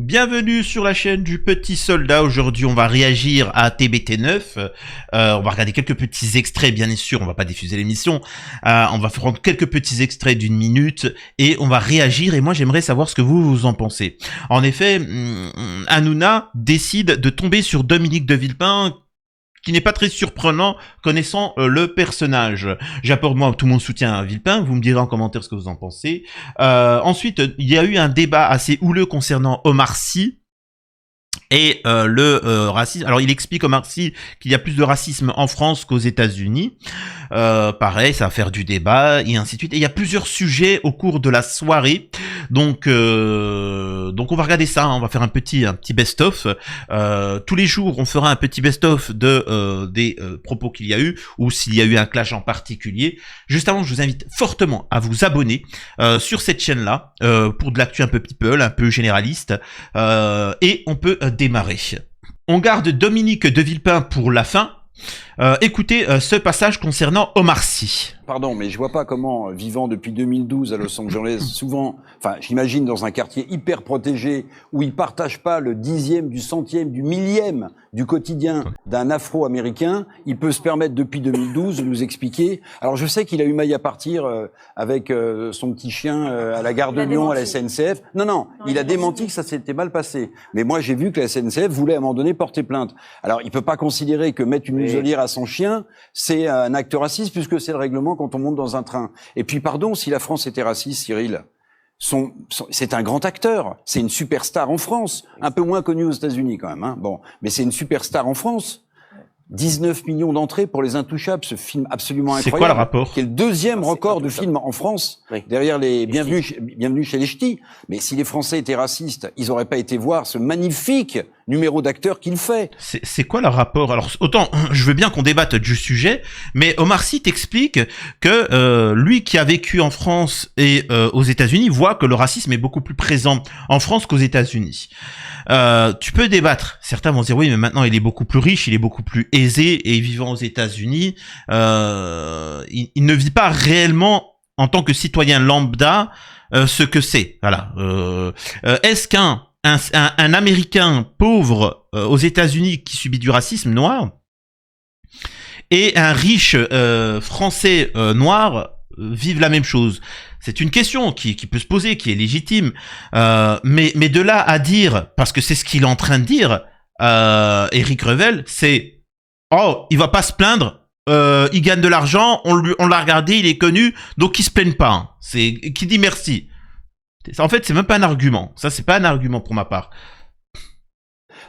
Bienvenue sur la chaîne du Petit Soldat. Aujourd'hui, on va réagir à TBT9. On va regarder quelques petits extraits, bien sûr. On va pas diffuser l'émission. On va prendre quelques petits extraits d'une minute et on va réagir. Et moi, j'aimerais savoir ce que vous en pensez. En effet, Hanouna décide de tomber sur Dominique de Villepin, qui n'est pas très surprenant connaissant le personnage. J'apporte moi tout mon soutien à Villepin, vous me direz en commentaire ce que vous en pensez. Ensuite, il y a eu un débat assez houleux concernant Omar Sy et le racisme. Alors il explique Omar Sy qu'il y a plus de racisme en France qu'aux États-Unis. Pareil, ça va faire du débat et ainsi de suite. Et il y a plusieurs sujets au cours de la soirée. Donc on va regarder ça, hein. On va faire un petit best-of. Tous les jours, on fera un petit best-of de des propos qu'il y a eu ou s'il y a eu un clash en particulier. Juste avant, je vous invite fortement à vous abonner sur cette chaîne-là pour de l'actu un peu people, un peu généraliste. Et on peut démarrer. On garde Dominique de Villepin pour la fin. Écoutez ce passage concernant Omar Sy. Pardon, mais je vois pas comment, vivant depuis 2012 à Los Angeles, souvent, enfin, j'imagine dans un quartier hyper protégé, où ils partagent pas le dixième, du centième, du millième du quotidien d'un Afro-Américain, il peut se permettre depuis 2012 de nous expliquer. Alors je sais qu'il a eu maille à partir avec son petit chien à la gare de Lyon, à la SNCF. Non, il a démenti que ça s'était mal passé. Mais moi j'ai vu que la SNCF voulait à un moment donné porter plainte. Alors il peut pas considérer que mettre une muselière à son chien, c'est un acte raciste, puisque c'est le règlement quand on monte dans un train. Et puis pardon, si la France était raciste, Cyril, c'est un grand acteur, c'est une superstar en France, un peu moins connu aux États-Unis quand même, hein. Bon, mais c'est une superstar en France. 19 millions d'entrées pour Les Intouchables, ce film absolument incroyable. C'est quoi le rapport? Qui est le deuxième record de film en France, derrière les Bienvenue chez les Ch'tis. Mais si les Français étaient racistes, ils n'auraient pas été voir ce magnifique numéro d'acteur qu'il fait. C'est quoi le rapport? Alors, autant, je veux bien qu'on débatte du sujet, mais Omar Sy t'explique que lui qui a vécu en France et aux États-Unis voit que le racisme est beaucoup plus présent en France qu'aux États-Unis. Tu peux débattre. Certains vont dire oui, mais maintenant il est beaucoup plus riche, il est beaucoup plus aisé et vivant aux États-Unis, il ne vit pas réellement en tant que citoyen lambda ce que c'est. Voilà. Est-ce qu'un Américain pauvre aux États-Unis qui subit du racisme noir et un riche Français noir vivent la même chose? C'est une question qui peut se poser, qui est légitime, mais de là à dire, parce que c'est ce qu'il est en train de dire, Éric Revel, c'est oh, il va pas se plaindre, il gagne de l'argent, on l'a regardé, il est connu, donc il se plaigne pas. Hein. C'est qui dit merci. En fait, c'est même pas un argument. Ça, c'est pas un argument pour ma part.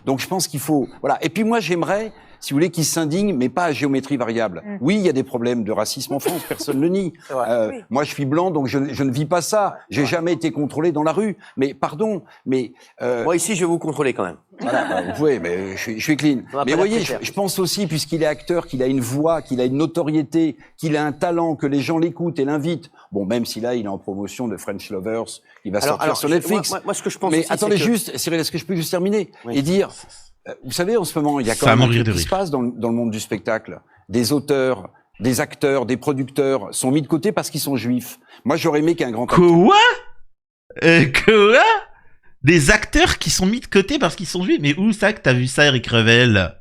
Donc je pense qu'il faut, voilà. Et puis moi j'aimerais, si vous voulez, qu'ils s'indignent, mais pas à géométrie variable. Oui, il y a des problèmes de racisme en France, personne ne le nie. Oui. Moi je suis blanc, donc je ne vis pas ça. J'ai jamais été contrôlé dans la rue. Mais pardon, mais moi ici je vais vous contrôler quand même. Voilà, bah, vous pouvez, mais je suis clean. Mais vous voyez, je pense aussi, puisqu'il est acteur, qu'il a une voix, qu'il a une notoriété, qu'il a un talent, que les gens l'écoutent et l'invitent. Bon, même si là, il est en promotion de French Lovers, il va sortir sur Netflix. Moi, ce que je pense mais aussi, attendez que... juste, Cyril, est-ce que je peux juste terminer et dire, vous savez, en ce moment, il y a quand même un truc qui se passe dans le monde du spectacle. Des auteurs, des acteurs, des producteurs sont mis de côté parce qu'ils sont juifs. Moi, j'aurais aimé qu'un grand acteur... Quoi? Des acteurs qui sont mis de côté parce qu'ils sont juifs? Mais où ça que t'as vu ça, Éric Revel?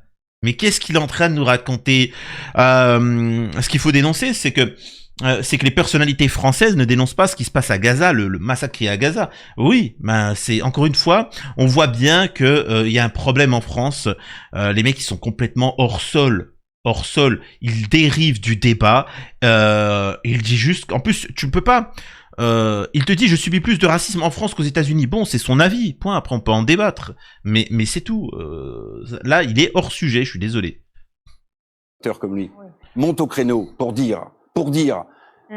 Mais qu'est-ce qu'il est en train de nous raconter? Ce qu'il faut dénoncer, c'est que les personnalités françaises ne dénoncent pas ce qui se passe à Gaza, le massacre qui est à Gaza. Oui, ben c'est encore une fois, on voit bien que y a un problème en France. Les mecs, ils sont complètement hors sol. Ils dérivent du débat. Il dit juste, en plus, tu ne peux pas. Il te dit je subis plus de racisme en France qu'aux États-Unis. Bon, c'est son avis. Point. Après, on peut en débattre. Mais c'est tout. Là, il est hors sujet. Je suis désolé. Comme lui monte au créneau pour dire.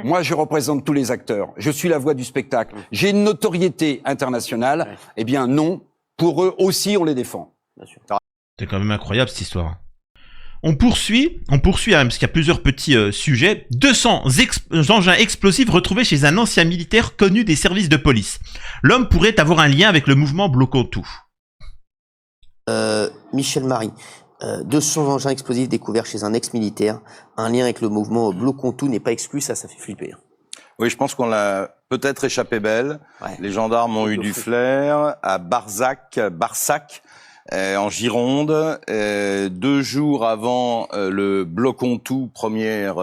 Moi, je représente tous les acteurs. Je suis la voix du spectacle. J'ai une notoriété internationale. Eh bien, non. Pour eux aussi, on les défend. C'est quand même incroyable cette histoire. On poursuit, hein, parce qu'il y a plusieurs petits sujets. 200 engins explosifs retrouvés chez un ancien militaire connu des services de police. L'homme pourrait avoir un lien avec le mouvement Bloquons tout. Michel Marie. 200 engins explosifs découverts chez un ex-militaire. Un lien avec le mouvement Bloquons tout n'est pas exclu, ça fait flipper. Oui, je pense qu'on l'a peut-être échappé belle. Ouais. Les gendarmes ont eu du flair à Barsac, en Gironde, 2 jours avant le Blocon Tout première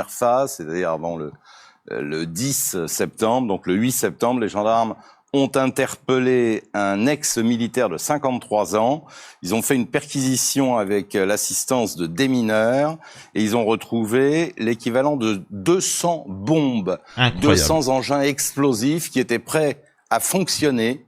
phase, c'est-à-dire avant le 10 septembre, donc le 8 septembre, les gendarmes ont interpellé un ex-militaire de 53 ans. Ils ont fait une perquisition avec l'assistance de démineurs et ils ont retrouvé l'équivalent de 200 bombes, Incroyable. 200 engins explosifs qui étaient prêts à fonctionner.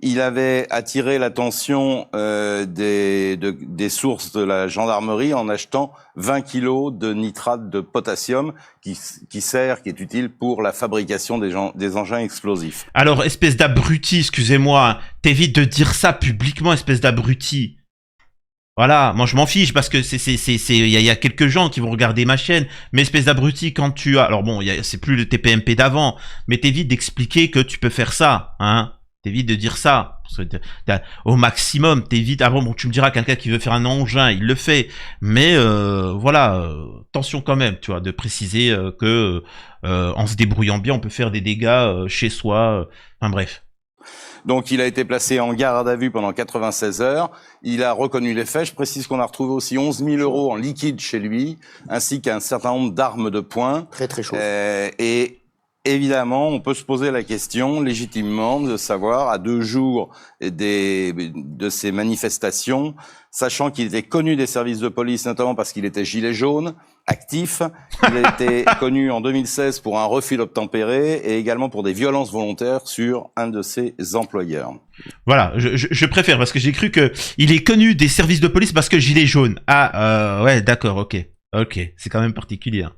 Il avait attiré l'attention des sources de la gendarmerie en achetant 20 kilos de nitrate de potassium qui est utile pour la fabrication des engins explosifs. Alors, espèce d'abruti, excusez-moi, t'évites de dire ça publiquement, espèce d'abruti. Voilà, moi je m'en fiche parce que il y a quelques gens qui vont regarder ma chaîne, mais espèce d'abruti quand tu as, alors bon, c'est plus le TPMP d'avant, mais t'évites d'expliquer que tu peux faire ça, hein. T'évites de dire ça. Au maximum, t'évites. Ah bon, tu me diras, quelqu'un qui veut faire un engin, il le fait. Mais voilà, attention quand même, tu vois, de préciser que en se débrouillant bien, on peut faire des dégâts chez soi. Enfin bref. Donc il a été placé en garde à vue pendant 96 heures. Il a reconnu les faits. Je précise qu'on a retrouvé aussi 11 000 € en liquide chez lui, ainsi qu'un certain nombre d'armes de poing. Très très chaud. Et évidemment, on peut se poser la question légitimement de savoir, à 2 jours de ces manifestations, sachant qu'il était connu des services de police, notamment parce qu'il était gilet jaune, actif. Il a été connu en 2016 pour un refus d'obtempérer et également pour des violences volontaires sur un de ses employeurs. Voilà, je préfère parce que j'ai cru que il est connu des services de police parce que gilet jaune. Ah, ouais, d'accord, ok, c'est quand même particulier. Hein.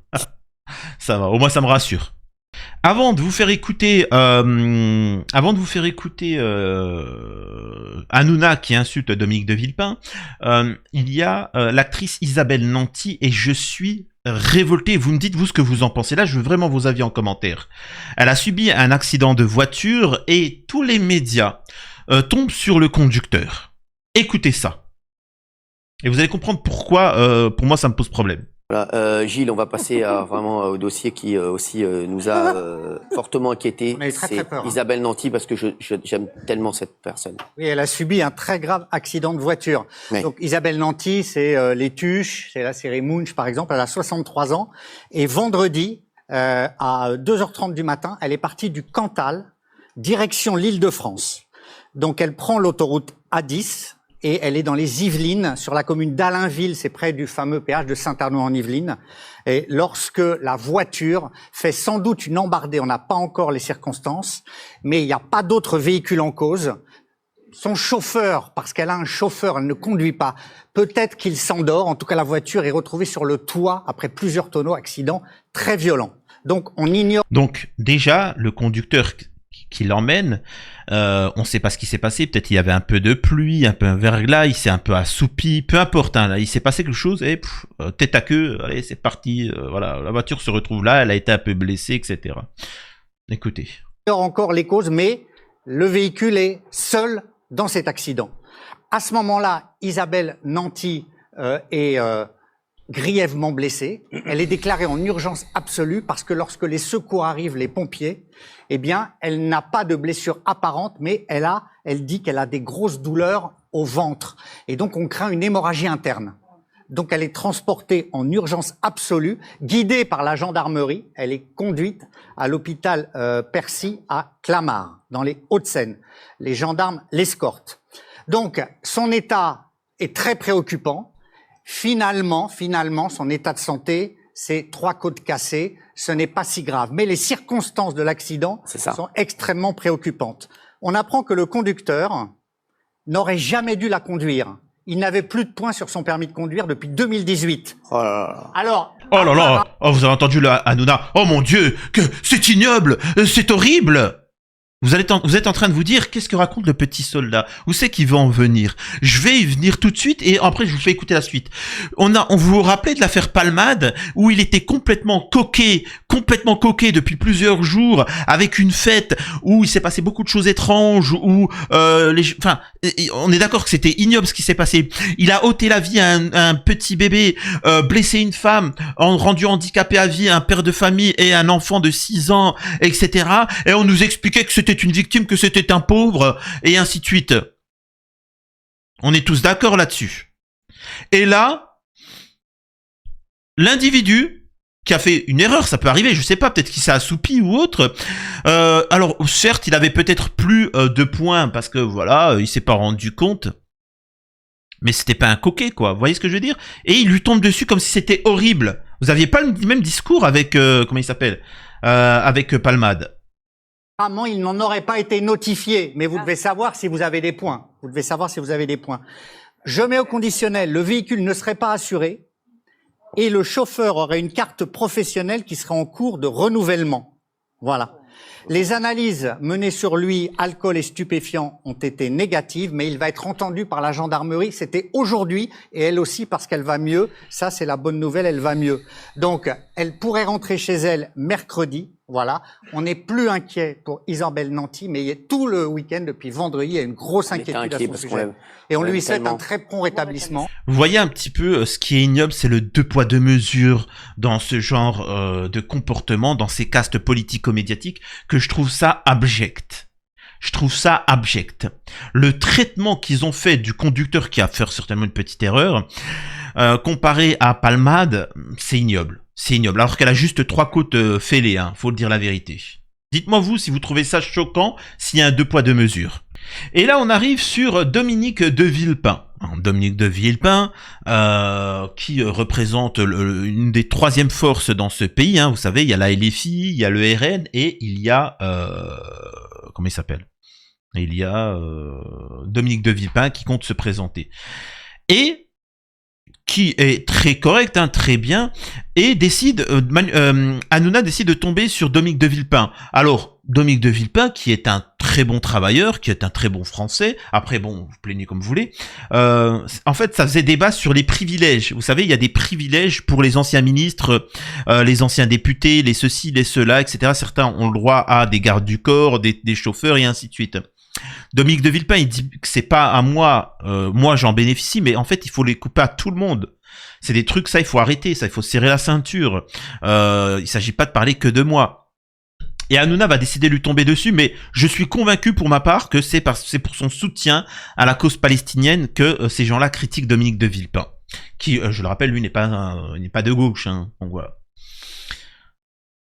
Ça va, au moins ça me rassure. Avant de vous faire écouter, Hanouna qui insulte Dominique de Villepin, il y a l'actrice Isabelle Nanty et je suis révolté. Vous me dites vous ce que vous en pensez. Là, je veux vraiment vos avis en commentaire. Elle a subi un accident de voiture et tous les médias tombent sur le conducteur. Écoutez ça. Et vous allez comprendre pourquoi, pour moi, ça me pose problème. Voilà, Gilles, on va passer vraiment au dossier qui aussi nous a fortement inquiété. On a eu très peur. Isabelle Nanty, parce que j'aime tellement cette personne. Oui, elle a subi un très grave accident de voiture. Oui. Donc Isabelle Nanty, c'est Les Tuches, c'est la série Munch par exemple, elle a 63 ans. Et vendredi, à 2h30 du matin, elle est partie du Cantal, direction l'Île-de-France. Donc elle prend l'autoroute A10, et elle est dans les Yvelines, sur la commune d'Alainville, c'est près du fameux péage de Saint-Arnaud en Yvelines. Et lorsque la voiture fait sans doute une embardée, on n'a pas encore les circonstances, mais il n'y a pas d'autres véhicules en cause. Son chauffeur, parce qu'elle a un chauffeur, elle ne conduit pas, peut-être qu'il s'endort. En tout cas, la voiture est retrouvée sur le toit après plusieurs tonneaux, accident très violent. Donc, on ignore. Donc, déjà, le conducteur qui l'emmène, on ne sait pas ce qui s'est passé, peut-être il y avait un peu de pluie, un peu un verglas, il s'est un peu assoupi, peu importe, hein, là, il s'est passé quelque chose et tête à queue, allez, c'est parti, voilà, la voiture se retrouve là, elle a été un peu blessée, etc. Écoutez. Encore les causes, mais le véhicule est seul dans cet accident. À ce moment-là, Isabelle Nanty est grièvement blessée. Elle est déclarée en urgence absolue parce que lorsque les secours arrivent, les pompiers, eh bien, elle n'a pas de blessure apparente, mais elle dit qu'elle a des grosses douleurs au ventre. Et donc, on craint une hémorragie interne. Donc, elle est transportée en urgence absolue, guidée par la gendarmerie. Elle est conduite à l'hôpital Percy à Clamart, dans les Hauts-de-Seine. Les gendarmes l'escortent. Donc, son état est très préoccupant. Finalement, son état de santé, c'est 3 côtes cassées. Ce n'est pas si grave. Mais les circonstances de l'accident sont extrêmement préoccupantes. On apprend que le conducteur n'aurait jamais dû la conduire. Il n'avait plus de points sur son permis de conduire depuis 2018. Oh là là. Alors. Oh là là. Oh, vous avez entendu là, Hanouna. Oh mon Dieu, que c'est ignoble, c'est horrible. Vous êtes en train de vous dire, qu'est-ce que raconte le petit soldat? Où c'est qu'il va en venir? Je vais y venir tout de suite et après je vous fais écouter la suite. On vous vous rappelez de l'affaire Palmade où il était complètement coqué depuis plusieurs jours avec une fête où il s'est passé beaucoup de choses étranges où on est d'accord que c'était ignoble ce qui s'est passé. Il a ôté la vie à un petit bébé, blessé une femme, rendu handicapé à vie un père de famille et un enfant de 6 ans, etc. Et on nous expliquait que c'était une victime, que c'était un pauvre, et ainsi de suite. On est tous d'accord là-dessus. Et là, l'individu qui a fait une erreur, ça peut arriver, je sais pas, peut-être qu'il s'est assoupi ou autre. Alors, certes, il avait peut-être plus de points parce que voilà, il s'est pas rendu compte. Mais c'était pas un coquet, quoi. Vous voyez ce que je veux dire? Et il lui tombe dessus comme si c'était horrible. Vous aviez pas le même discours avec comment il s'appelle, avec Palmade. Apparemment, il n'en aurait pas été notifié, mais vous devez savoir si vous avez des points. Vous devez savoir si vous avez des points. Je mets au conditionnel, le véhicule ne serait pas assuré et le chauffeur aurait une carte professionnelle qui serait en cours de renouvellement. Voilà. Les analyses menées sur lui, alcool et stupéfiants, ont été négatives, mais il va être entendu par la gendarmerie. C'était aujourd'hui, et elle aussi parce qu'elle va mieux. Ça, c'est la bonne nouvelle, elle va mieux. Donc, elle pourrait rentrer chez elle mercredi. Voilà. On n'est plus inquiet pour Isabelle Nanty, mais tout le week-end, depuis vendredi, il y a une grosse inquiétude à son sujet. Et on lui souhaite un très prompt rétablissement. Vous voyez un petit peu ce qui est ignoble, c'est le 2 poids 2 mesures dans ce genre de comportement, dans ces castes politico-médiatiques, que je trouve ça abject. Je trouve ça abject. Le traitement qu'ils ont fait du conducteur qui a fait certainement une petite erreur, comparé à Palmade, c'est ignoble. C'est ignoble. Alors qu'elle a juste 3 côtes fêlées, hein, faut le dire la vérité. Dites-moi vous si vous trouvez ça choquant, s'il y a un 2 poids 2 mesures. Et là, on arrive sur Dominique de Villepin. Dominique de Villepin, qui représente une des 3e forces dans ce pays. Hein. Vous savez, il y a la LFI, il y a le RN et il y a... comment il s'appelle? Il y a Dominique de Villepin qui compte se présenter. Et qui est très correct, hein, très bien, et décide, Hanouna décide de tomber sur Dominique de Villepin. Alors, Dominique de Villepin, qui est un très bon travailleur, qui est un très bon Français, après bon, vous plaignez comme vous voulez, en fait, ça faisait débat sur les privilèges. Vous savez, il y a des privilèges pour les anciens ministres, les anciens députés, les ceci, les cela, etc. Certains ont le droit à des gardes du corps, des chauffeurs, et ainsi de suite. Dominique de Villepin, il dit que c'est pas à moi, moi j'en bénéficie, mais en fait il faut les couper à tout le monde. C'est des trucs, ça il faut arrêter, ça il faut serrer la ceinture. Il s'agit pas de parler que de moi. Et Hanouna va décider de lui tomber dessus, mais je suis convaincu pour ma part que c'est pour son soutien à la cause palestinienne que ces gens-là critiquent Dominique de Villepin, qui, je le rappelle, lui n'est pas de gauche, hein, donc voilà.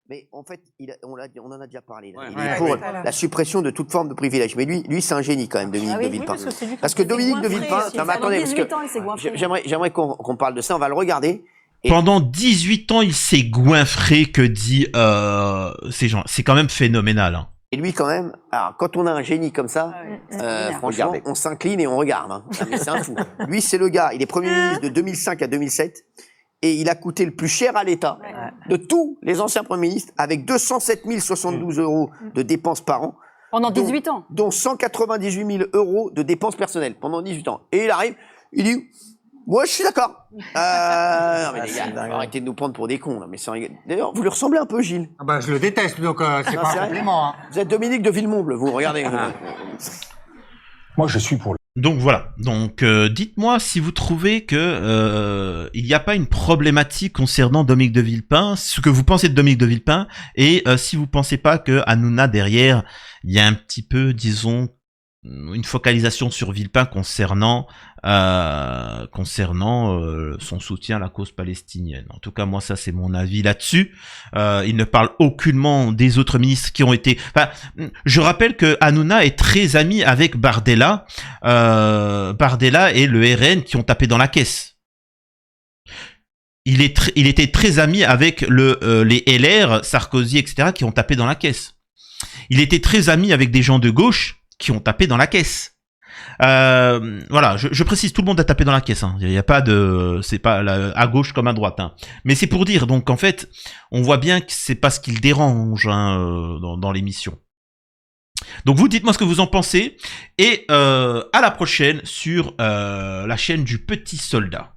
Mais en fait, on en a déjà parlé. Là. Il est pour la suppression de toute forme de privilège. Mais lui, c'est un génie quand même, Dominique de Villepin. Parce que Dominique de Villepin, non, mais attendez, parce que j'aimerais qu'on parle de ça. On va le regarder. Et pendant 18 ans, il s'est goinfré, que dit ces gens. C'est quand même phénoménal. Hein. Et lui, quand même, alors, quand on a un génie comme ça, franchement, on s'incline et on regarde. Hein. Mais c'est un fou. Lui, c'est le gars. Il est Premier ministre de 2005 à 2007. Et il a coûté le plus cher à l'État de tous les anciens premiers ministres, avec 207 072 euros de dépenses par an. Pendant 18 ans. Dont 198 000 euros de dépenses personnelles pendant 18 ans. Et il arrive, il dit, moi je suis d'accord. Non mais les gars, arrêtez de nous prendre pour des cons. Là. Mais d'ailleurs, vous lui ressemblez un peu, Gilles. Ah bah, je le déteste, donc c'est pas un compliment. Hein. Vous êtes Dominique de Villemomble, vous regardez. Moi je suis pour... Donc voilà, donc dites-moi si vous trouvez que il n'y a pas une problématique concernant Dominique de Villepin, ce que vous pensez de Dominique de Villepin, et si vous pensez pas que Hanouna derrière, il y a un petit peu, disons, une focalisation sur Villepin concernant son soutien à la cause palestinienne. En tout cas, moi, ça, c'est mon avis là-dessus. Il ne parle aucunement des autres ministres qui ont été... Enfin, je rappelle que Hanouna est très ami avec Bardella. Bardella et le RN qui ont tapé dans la caisse. Il était très ami avec les LR, Sarkozy, etc., qui ont tapé dans la caisse. Il était très ami avec des gens de gauche qui ont tapé dans la caisse. Voilà, je précise, tout le monde a tapé dans la caisse. Hein. Il y a pas de, c'est pas à gauche comme à droite. Hein. Mais c'est pour dire, donc en fait, on voit bien que c'est pas ce qui le dérange hein, dans l'émission. Donc vous dites-moi ce que vous en pensez et à la prochaine sur la chaîne du Petit Soldat.